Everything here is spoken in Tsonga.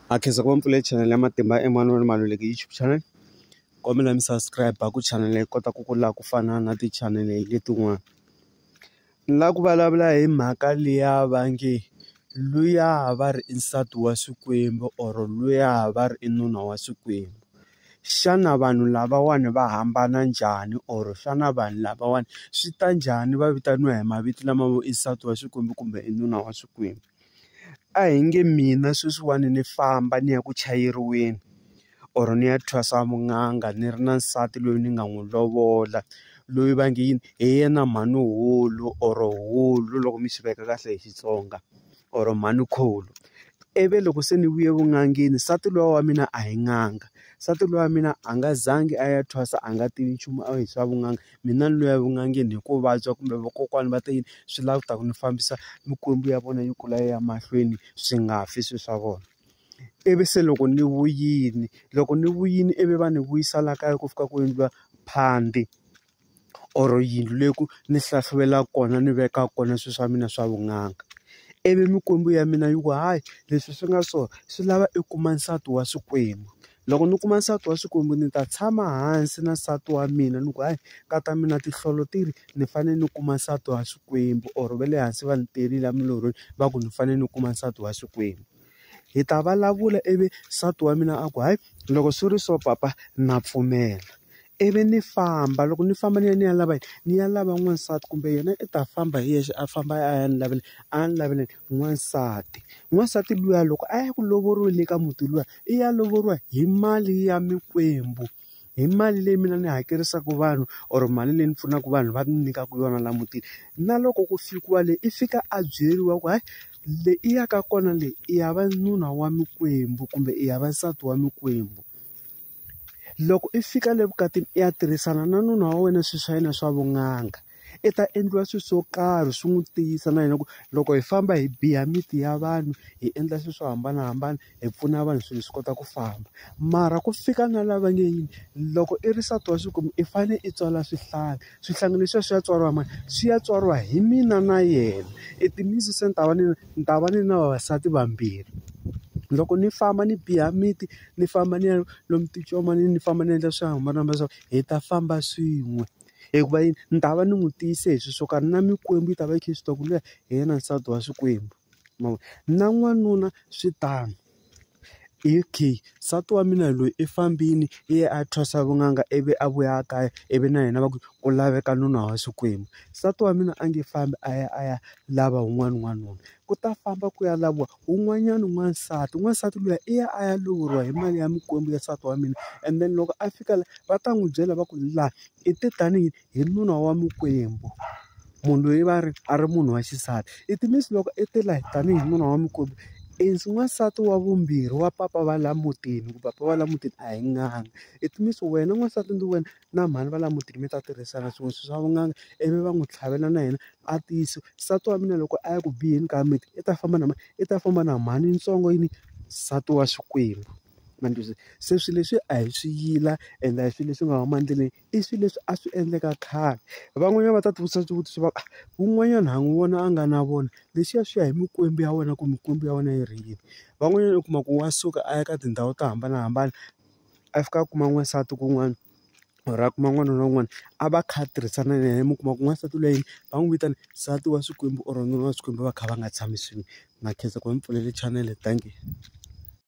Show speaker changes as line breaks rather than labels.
Akhenza ku va mpfule channel ya Matimba Emmanuel Maluleke YouTube channel. Kombela mi subscribe ku channel leyi kota ku kula ku fana na ti-channel letin'wana. Ni lava ku vulavula hi mhaka liya va nge luya va ri i nsati wa Xikwembu or luya va ri i nuna wa Xikwembu. Xana vanhu lavawani va hambana njhani or xana vanhu lavawani swi ta njhani va vitaniwa hi mavito lama vo i nsati wa Xikwembu kumbe i nuna wa Xikwembu? A hi nge mina sweswiwani ni famba ni ya ku chayeriweni or ni ya thwasa vun'anga ni ri na nsati loyi ni nga n'wi lovola, loyi va nge yini hi yena mhanuhulu or hulu loko mi swi veka kahle hi Xitsonga or mhanukhulu. Ivi loko se ni vuye vun'angeni nsati loyi wa mina a hi n'anga, nsati loyi wa mina a nga zangi a ya thwasa, a nga tivi nchumu a hi swa vun'anga. Mina ni loya vun'angeni hi ku vabya kumbe vakokwani va ta yini swi lava ku ta ku ni fambisa mikwembu ya vona yi kula yi ya mahlweni swi nga fi swilo swa vona. Ivi se loko ni vuyini ivi va ni vuyisa la kaya ku fika ku endliwa phandi or yindlu leyi ku ni hlahluvelaka kona ni veka kona swilo swa mina swa vun'anga. Ivi mikwembu ya mina yi ku hayi leswi swi nga swona swi lava i kuma nsati wa Xikwembu. Loko ni kuma nsati wa Xikwembu ni ta tshama hansi na nsati wa mina ni ku hayi ka ta mina tinhlolo tirhi ni fanele ni kuma nsati wa Xikwembu or va le hansi va ni terile emilorhweni va ku ni fanele ni kuma nsati wa Xikwembu. Hi ta vulavula ivi nsati wa mina a ku hayi loko swi ri so papa na pfumela. Ivi ni famba loko ni famba ni ya lava ni ya lava n'wansati kumbe yena i ta famba hi yexe a famba a ya ni lavela n'wansati. N'wansati luya loko a ya ku lovoriweni eka muti luya i ya lovoriwa hi mali ya mikwembu, hi mali leyi mina ni hakerisaka vanhu or mali leyi ni pfunaka vanhu va ni nyikaka yona laha mutini. Na loko ku fikiwa le i fika a byeriwa ku hayi le i ya ka kona le i ya va nuna wa mikwembu kumbe i ya va nsati wa mikwembu. Loko i fika le vukatini i ya tirhisana na nuna wa wena swilo swa yena swa vun'anga, i ta endliwa swilo swo karhi swi n'wi tiyisa na yena ku loko hi famba hi biha miti ya vanhu hi endla swilo swo hambanahambana hi pfuna vanhu swilo swi kota ku famba. Mara ku fika na lava nge yini loko i ri nsati wa Xikwembu i fanele i tswala swihlangi, swihlangi leswiya swi ya tswariwa mani swi ya tswariwa hi mina na yena. It means se ni ta va ni na vavasati vambirhi. Loko ni famba ni biha miti ni famba ni ya lomu tincomani ni famba ni endla swo hambanahambana swa hi ta famba swin'we hikuva yini ni ta va ni n'wi tiyise hi swilo swo karhi na mikwembu yi ta va yi kha yi swi tiva ku luya hi yena nsati wa Xikwembu. Na n'wanuna swi tano okay nsati wa mina loyi i fambini i ye a thwasa vun'anga ivi a vuya a kaya ivi na yena va ku laveka nuna wa Xikwembu. Nsati wa mina a nge fambi a ya lava wun'wana n'wanuna ku ta famba ku ya laviwa wun'wanyana n'wansati luya i ya a ya lovoriwa hi mali ya mikwembu ya nsati wa mina. And then loko a fika la va ta n'wi byela va ku laha i te tanihi hi nuna wa mikwembu, munhu loyi va ri a ri munhu wa xisati. It means loko i te la tanihi nuna wa mikwembu i n'wansati wa vumbirhi wa papa va la mutini ku papa va la mutini a hi n'anga. It means wena n'wansati ndi wena na mhani va la mutini mi ta tirhisana swin'we swilo swa vun'anga ivi va n'wi tlhavela na yena a tiyisi. Nsati wa mina loko a ya ku biheni ka miti i ta famba na mhani yintsongo yini nsati wa Xikwembu. Ma twisisa se swilo leswi a hi swi yila ende a hi swilo leswi nga huma endleleni i swilo leswi a swi endleka khale. Van'wanyana va ta tivutisa swivutiso va wun'wanyana ha n'wi vona a nga na vona leswiya swi ya hi mikwembu ya wena ku mikwembu ya wena yi ri yini. Van'wanyana u kuma ku wa suka a ya ka tindhawu to hambanahambana a fika a kuma n'wansati kun'wana or a kuma n'wanuna wun'wana a va kha a tirhisana na yena mi kuma ku n'wansati loyi va n'wi vitana nsati wa Xikwembu or nuna wa Xikwembu va kha va nga tshami swin'we. Na khensa ku va mi pfulele channel, thank you.